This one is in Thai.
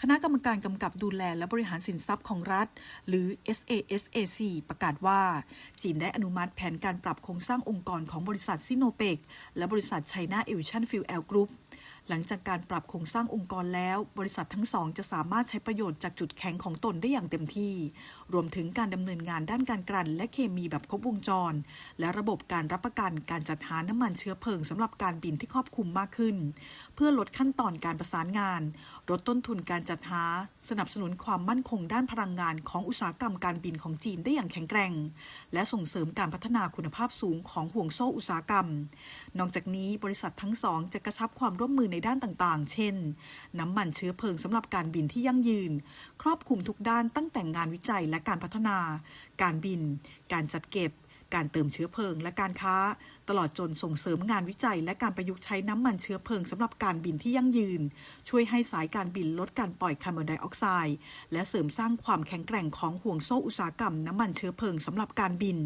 คณะกรรมการกำกับดูแลและบริหารสินทรัพย์ของรัฐหรือ SASAC ประกาศว่าจีนได้อนุมัติแผนการปรับโครงสร้างองค์กรของบริษัทซิโนเปกและบริษัท China Aviation Fuel Group หลังจากการปรับโครงสร้างองค์กรแล้วบริษัททั้งสองจะสามารถใช้ประโยชน์จากจุดแข็งของตนได้อย่างเต็มที่รวมถึงการดำเนินงานด้านการกลั่นและเคมีแบบครบวงจรและระบบการรับประกันการจัดหาน้ำมันเชื้อเพลิงสำหรับการบินที่ครอบคลุมมากขึ้นเพื่อลดขั้นตอนการประสานงานลดต้นทุนการจัดหาสนับสนุนความมั่นคงด้านพลังงานของอุตสาหกรรมการบินของจีนได้อย่างแข็งแกร่งและส่งเสริมการพัฒนาคุณภาพสูงของห่วงโซ่อุตสาหกรรมนอกจากนี้บริษัททั้งสองจะกระชับความร่วมมือในด้านต่างๆเช่นน้ำมันเชื้อเพลิงสำหรับการบินที่ยั่งยืนครอบคลุมทุกด้านตั้งแต่งานวิจัยและการพัฒนาการบินการจัดเก็บการเติมเชื้อเพลิงและการค้าตลอดจนส่งเสริมงานวิจัยและการประยุกต์ใช้น้ำมันเชื้อเพลิงสำหรับการบินที่ยั่งยืนช่วยให้สายการบินลดการปล่อยคาร์บอนไดออกไซด์และเสริมสร้างความแข็งแกร่งของห่วงโซ่อุตสาหกรรมน้ำมันเชื้อเพลิงสำหรับการบิน